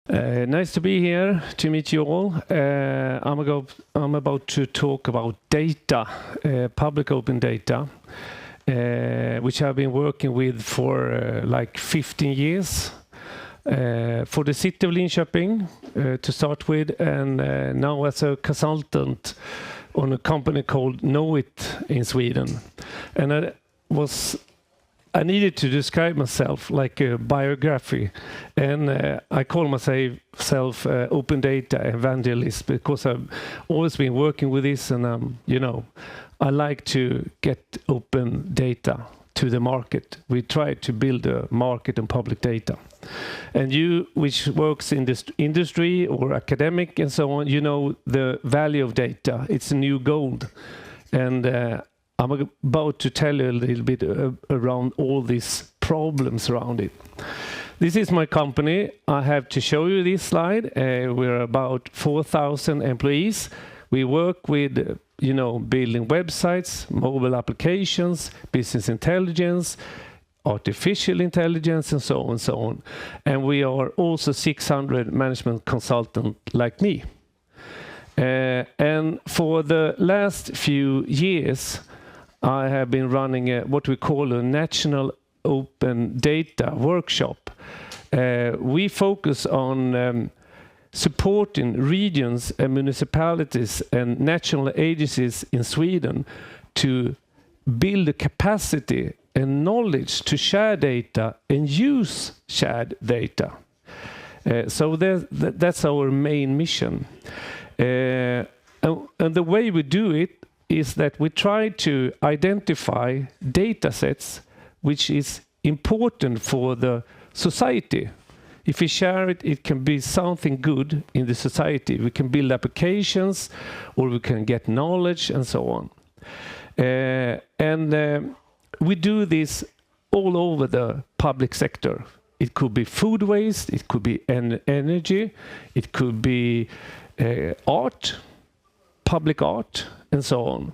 Nice to be here, to meet you all. I'm about to talk about data, public open data, which I've been working with for like 15 years. For the city of Linköping to start with, and now as a consultant on a company called Knowit in Sweden. And I needed to describe myself like a biography, and I call myself Open Data Evangelist because I've always been working with this, and I like to get open data to the market. We try to build a market on public data. And you, which works in this industry or academic and so on, you know the value of data. It's a new gold. And I'm about to tell you a little bit around all these problems around it. This is my company. I have to show you this slide. We're about 4,000 employees. We work with, building websites, mobile applications, business intelligence, artificial intelligence, and so on and so on. And we are also 600 management consultants like me. And for the last few years, I have been running what we call a National Open Data Workshop. We focus on supporting regions and municipalities and national agencies in Sweden to build a capacity and knowledge to share data and use shared data. So that's our main mission. And the way we do it is that we try to identify data sets which is important for the society. If we share it, it can be something good in the society. We can build applications, or we can get knowledge, and so on. We do this all over the public sector. It could be food waste, it could be energy, it could be art, public art, and so on.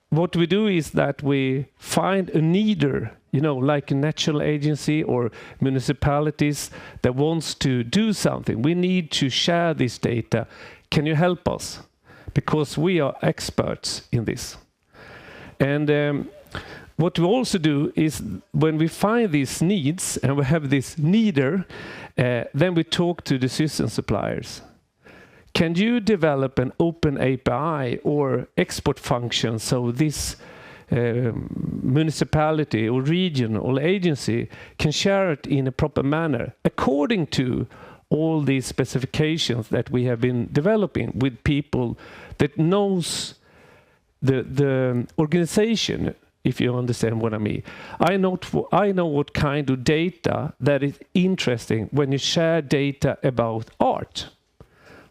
What we do is that we find a needer, like a national agency or municipalities that wants to do something. We need to share this data. Can you help us? Because we are experts in this. And what we also do is when we find these needs and we have this needer, then we talk to the system suppliers. Can you develop an open API or export function so this municipality or region or agency can share it in a proper manner according to all these specifications that we have been developing with people that knows the organization, if you understand what I mean. I know what kind of data that is interesting when you share data about art.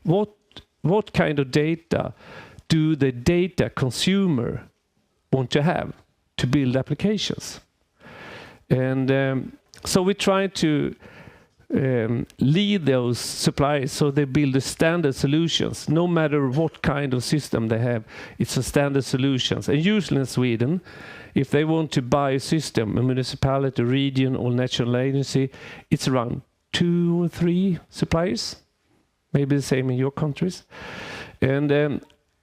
What kind of data do the data consumer want to have to build applications? And so we try to lead those suppliers so they build the standard solutions. No matter what kind of system they have, it's a standard solutions. And usually in Sweden, if they want to buy a system, a municipality, region, or national agency, it's around 2 or 3 suppliers. Maybe the same in your countries. And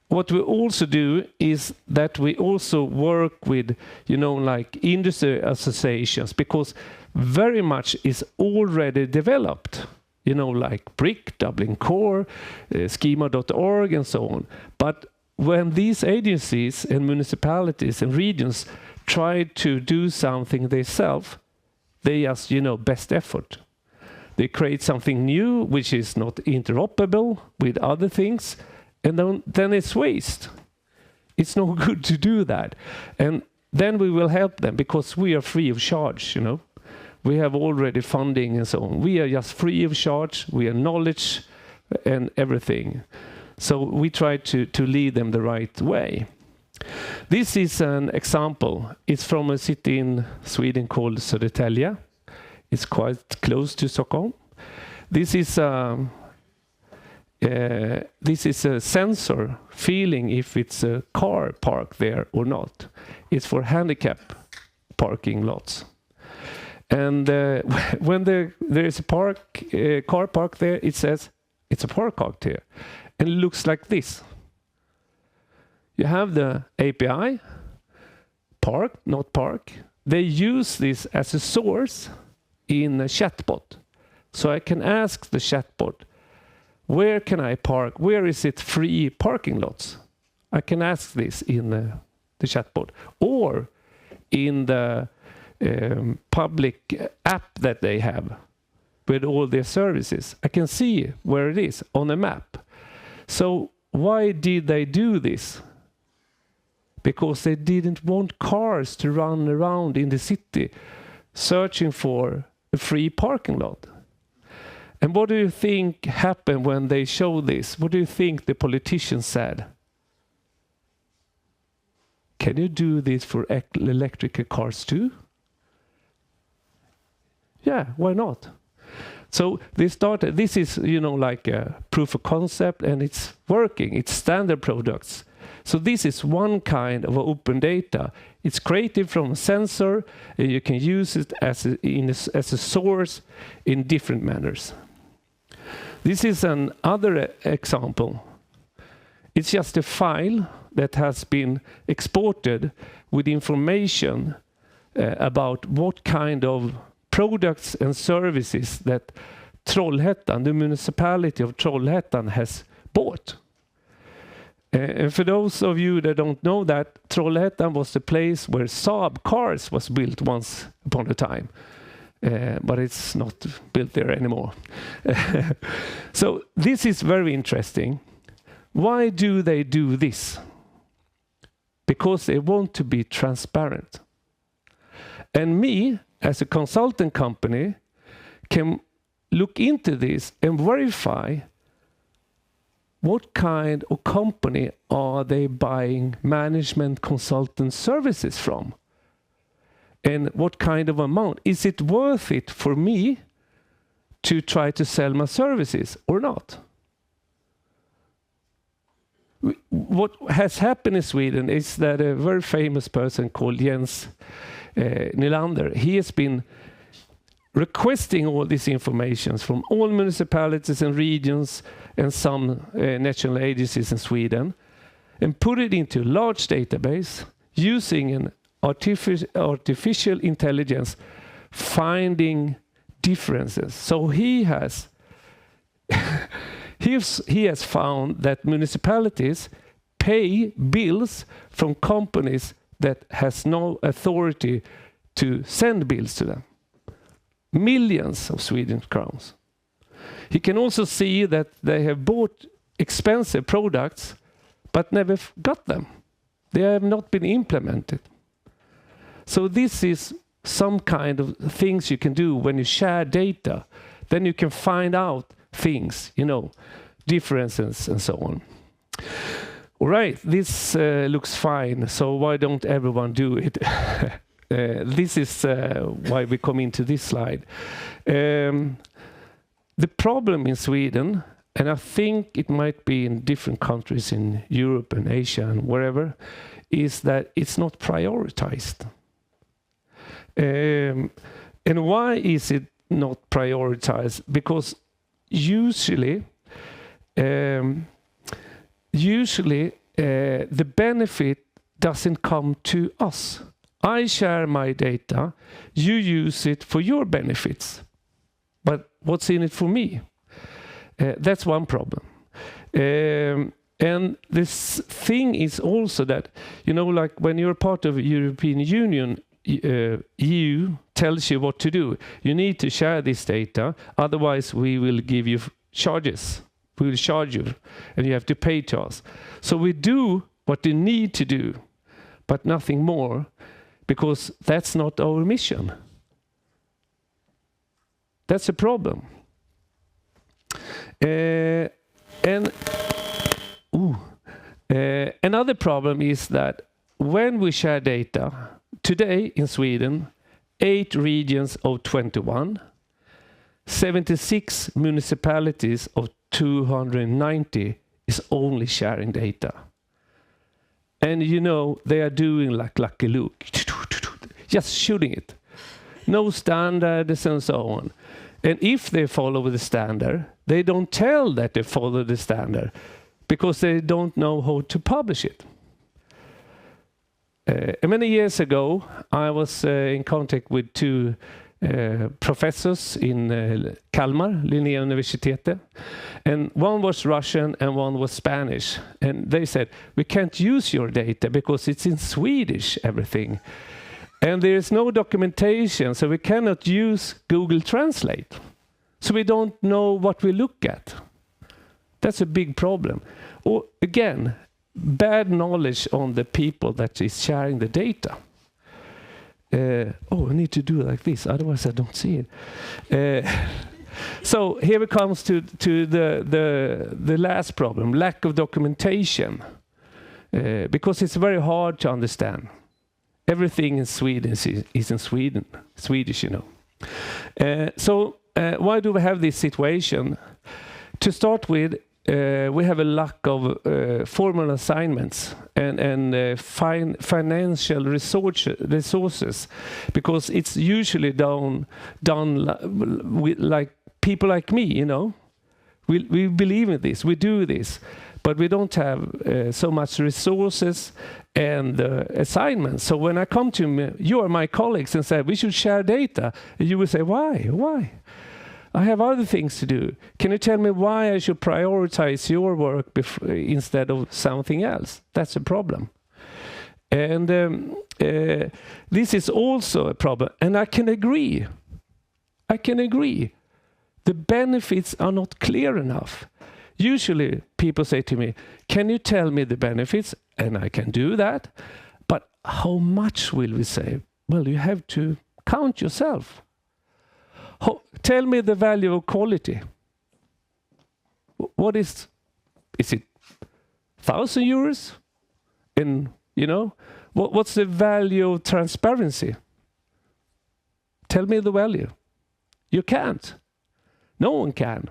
what we also do is that we also work with, like industry associations, because very much is already developed, like BRIC, Dublin Core, schema.org, and so on. But when these agencies and municipalities and regions try to do something themselves, they just, best effort. They create something new which is not interoperable with other things, and then it's waste. It's no good to do that. And then we will help them because we are free of charge, We have already funding and so on. We are just free of charge. We are knowledge and everything. So we try to lead them the right way. This is an example. It's from a city in Sweden called Södertälje. It's quite close to Stockholm. This is a sensor feeling if it's a car parked there or not. It's for handicap parking lots. And when there is a car park there, it says it's a car park here. And it looks like this. You have the API, park, not park. They use this as a source in a chatbot. So I can ask the chatbot, where can I park? Where is it free parking lots? I can ask this in the chatbot. Or in the public app that they have with all their services. I can see where it is on a map. So why did they do this? Because they didn't want cars to run around in the city searching for a free parking lot. And what do you think happened when they showed this? What do you think the politicians said? Can you do this for electric cars too? Yeah, why not? So they started, this is, like a proof of concept, and it's working. It's standard products. So this is one kind of open data. It's created from a sensor, and you can use it as a source in different manners. This is another example. It's just a file that has been exported with information about what kind of products and services that Trollhättan, the municipality of Trollhättan, has bought. And for those of you that don't know that, Trollhättan was the place where Saab cars was built once upon a time. But it's not built there anymore. So this is very interesting. Why do they do this? Because they want to be transparent. And me, as a consultant company, can look into this and verify what kind of company are they buying management consultant services from? And what kind of amount? Is it worth it for me to try to sell my services or not? What has happened in Sweden is that a very famous person called Jens Nylander, he has been requesting all this information from all municipalities and regions and some national agencies in Sweden, and put it into a large database using an artificial intelligence, finding differences. So he has he has found that municipalities pay bills from companies that has no authority to send bills to them. Millions of Swedish crowns. He can also see that they have bought expensive products but never got them. They have not been implemented. So this is some kind of things you can do when you share data. Then you can find out things, differences and so on. All right, this looks fine, so why don't everyone do it? This is why we come into this slide. The problem in Sweden, and I think it might be in different countries in Europe and Asia and wherever, is that it's not prioritized. And why is it not prioritized? Because usually the benefit doesn't come to us. I share my data, you use it for your benefits. But what's in it for me? That's one problem. And this thing is also that, like when you're part of the European Union, EU tells you what to do. You need to share this data, otherwise we will give you charges. We will charge you, and you have to pay to us. So we do what you need to do, but nothing more, because that's not our mission. That's a problem. Another problem is that when we share data, today in Sweden, 8 regions of 21, 76 municipalities of 290 is only sharing data. And they are doing like Lucky Luke, just shooting it. no standards and so on. And if they follow the standard, they don't tell that they follow the standard because they don't know how to publish it. Many years ago, I was in contact with two professors in Kalmar, Linnéuniversitetet, and one was Russian and one was Spanish. And they said, we can't use your data because it's in Swedish, everything. And there is no documentation, so we cannot use Google Translate. So we don't know what we look at. That's a big problem. Or again, bad knowledge on the people that is sharing the data. I need to do it like this, otherwise I don't see it. So here it comes to the last problem, lack of documentation, because it's very hard to understand. Everything in Sweden is in Swedish, you know. So why do we have this situation? To start with, we have a lack of formal assignments and financial resources, because it's usually done with like people like me, you know. We believe in this, we do this, but we don't have so much resources and assignments. So when I come to you are my colleagues and say we should share data, you will say why? I have other things to do. Can you tell me why I should prioritize your work instead of something else? That's a problem. And this is also a problem. And I can agree. The benefits are not clear enough. Usually people say to me, can you tell me the benefits? And I can do that. But how much will we save? Well, you have to count yourself. Tell me the value of quality. What is it 1,000 euros? And you know, what's the value of transparency? Tell me the value. You can't. No one can.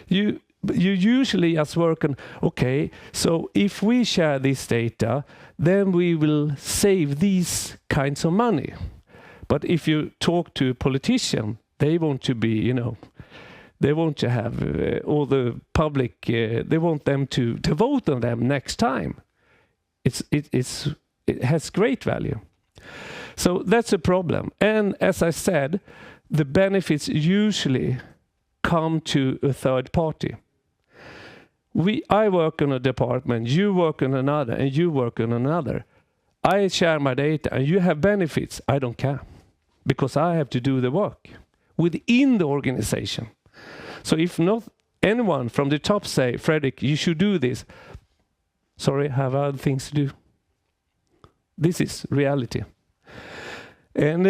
You usually just work on, okay, so if we share this data, then we will save these kinds of money. But if you talk to a politician, they want to be, you know, they want to have all the public, they want them to vote on them next time. It has great value. So that's a problem. And as I said, the benefits usually come to a third party. I work on a department, you work on another, and you work on another. I share my data and you have benefits. I don't care, because I have to do the work within the organization. So if not anyone from the top say, Fredrik, you should do this. Sorry, I have other things to do. This is reality. And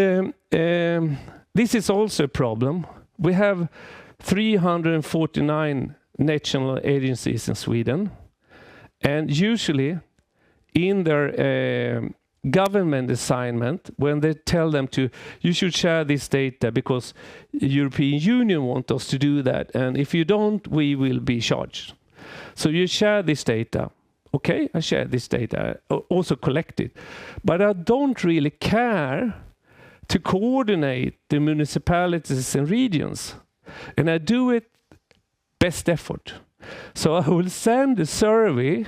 this is also a problem. We have 349 national agencies in Sweden. And usually in their government assignment, when they tell them you should share this data because the European Union wants us to do that, and if you don't, we will be charged. So you share this data. Okay, I share this data, also collect it. But I don't really care to coordinate the municipalities and regions. And I do it best effort. So I will send a survey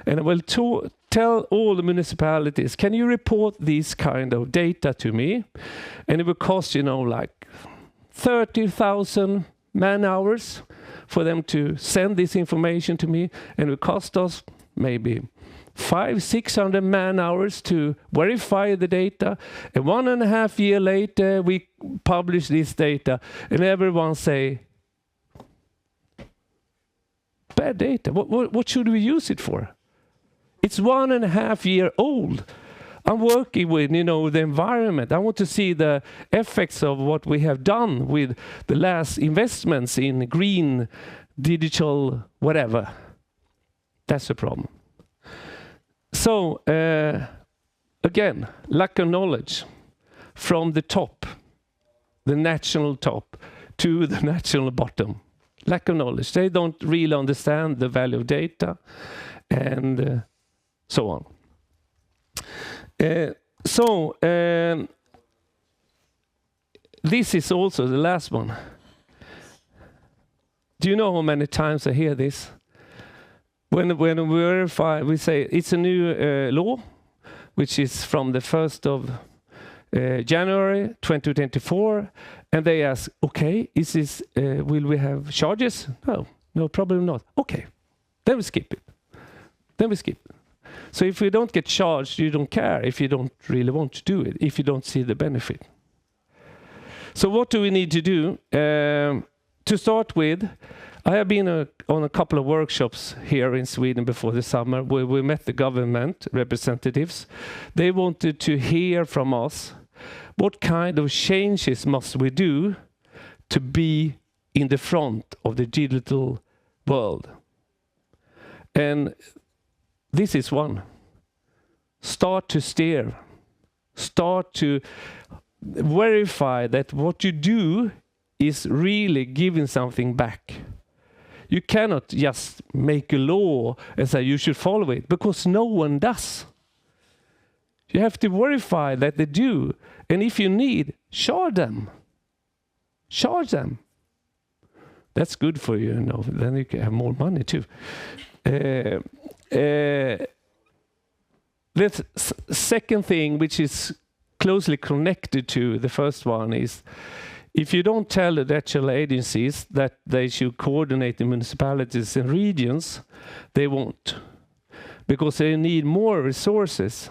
and I will tell all the municipalities, can you report this kind of data to me? And it will cost, you know, like 30,000 man hours for them to send this information to me. And it will cost us maybe 500-600 man hours to verify the data. And 1.5 years later, we publish this data and everyone say, bad data. What should we use it for? It's 1.5 years old. I'm working with, you know, the environment. I want to see the effects of what we have done with the last investments in green, digital, whatever. That's the problem. So, again, lack of knowledge from the top, the national top, to the national bottom. Lack of knowledge. They don't really understand the value of data and so on. this is also the last one. Do you know how many times I hear this? When we verify, we say it's a new law, which is from the 1st of January 2024, and they ask, okay, is this, will we have charges? No, probably not. Okay, then we skip it. So if we don't get charged, you don't care if you don't really want to do it, if you don't see the benefit. So what do we need to do? To start with, I have been on a couple of workshops here in Sweden before the summer where we met the government representatives. They wanted to hear from us what kind of changes must we do to be in the front of the digital world. And this is one. Start to steer. Start to verify that what you do is really giving something back. You cannot just make a law and say you should follow it, because no one does. You have to verify that they do. And if you need, charge them. Charge them. That's good for you, then you can have more money too. The second thing, which is closely connected to the first one, is if you don't tell the national agencies that they should coordinate the municipalities and regions, they won't. Because they need more resources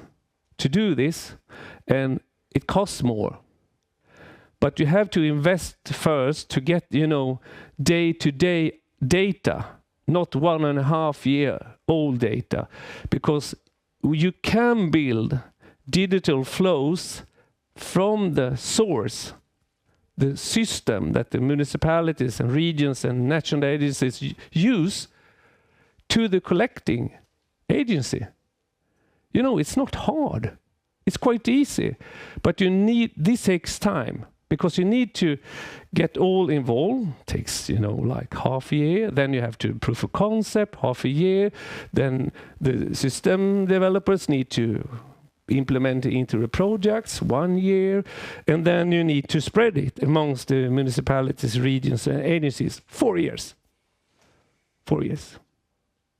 to do this, and it costs more. But you have to invest first to get, day-to-day data, not 1.5 year old data, because you can build digital flows from the source, the system that the municipalities and regions and national agencies use, to the collecting agency. It's not hard. It's quite easy, but this takes time, because you need to get all involved. It takes, like half a year. Then you have to proof of concept, half a year. Then the system developers need to implement it into the projects, 1 year. And then you need to spread it amongst the municipalities, regions, and agencies, 4 years. 4 years.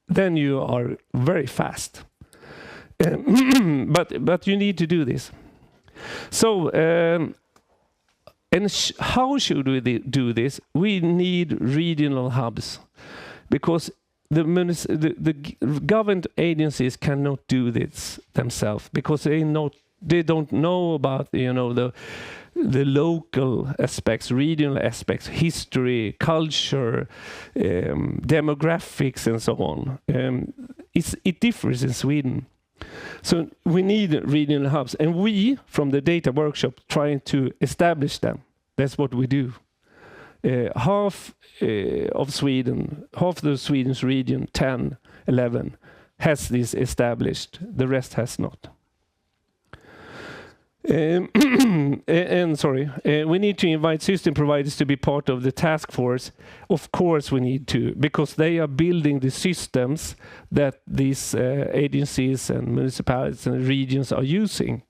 Then you are very fast. But you need to do this. So, how should we do this? We need regional hubs, because the government agencies cannot do this themselves, because they don't know about the local aspects, regional aspects, history, culture, demographics, and so on. It differs in Sweden. So we need regional hubs, and we, from the data workshop, trying to establish them. That's what we do. Half of the Sweden's region, 10, 11, has this established. The rest has not. We need to invite system providers to be part of the task force. Of course we need to, because they are building the systems that these agencies and municipalities and regions are using,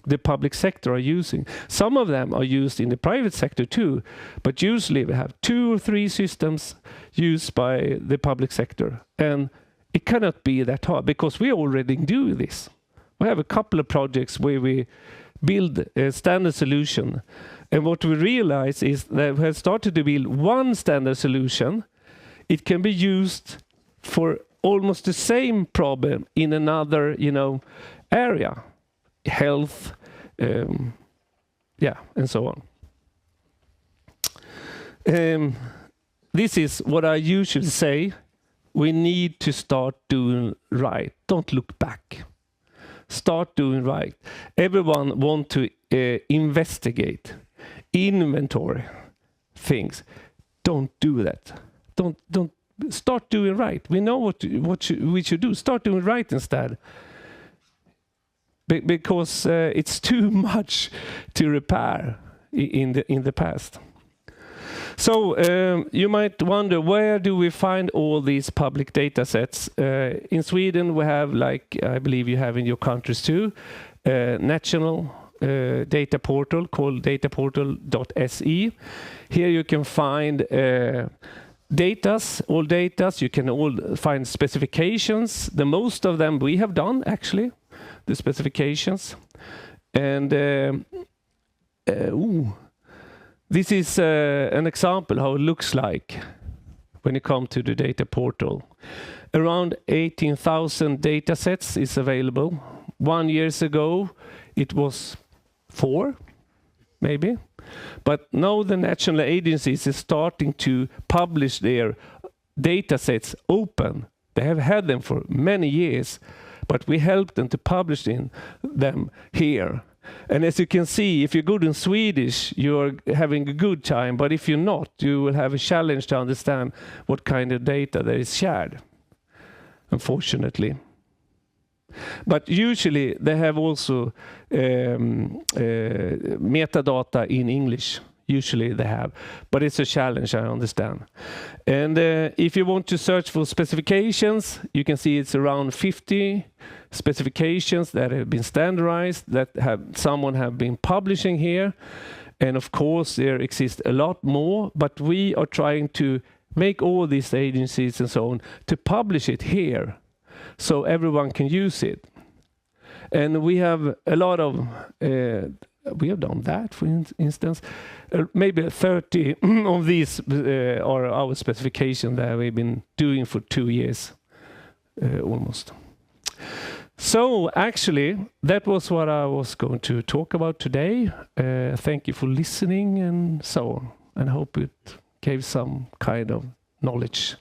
the public sector are using. Some of them are used in the private sector too, but usually we have 2 or 3 systems used by the public sector. And it cannot be that hard, because we already do this. We have a couple of projects where we build a standard solution. And what we realize is that we have started to build one standard solution. It can be used for almost the same problem in another, area. Health, and so on. This is what I usually say. We need to start doing right. Don't look back. Start doing right. Everyone want to investigate, inventory things. Don't do that. Don't start doing right. We know what we should do. Start doing right instead. Because it's too much to repair in the past. So you might wonder, where do we find all these public data sets? In Sweden we have, like I believe you have in your countries too, national data portal called dataportal.se. Here you can find all datas. You can all find specifications. The most of them we have done, actually, the specifications. And this is an example how it looks like when you come to the data portal. Around 18,000 data sets is available. 1 year ago, it was 4, maybe. But now the national agencies are starting to publish their data sets open. They have had them for many years, but we help them to publish them here. And as you can see, if you're good in Swedish, you're having a good time. But if you're not, you will have a challenge to understand what kind of data that is shared, unfortunately. But usually they have also metadata in English. Usually they have, but it's a challenge, I understand. And if you want to search for specifications, you can see it's around 50 specifications that have been standardized, that someone have been publishing here. And of course, there exists a lot more, but we are trying to make all these agencies and so on to publish it here, so everyone can use it. And we have a lot of, we have done that, for instance. Maybe 30 of these are our specifications that we've been doing for 2 years, almost. So actually, that was what I was going to talk about today. Thank you for listening and so on. And I hope it gave some kind of knowledge.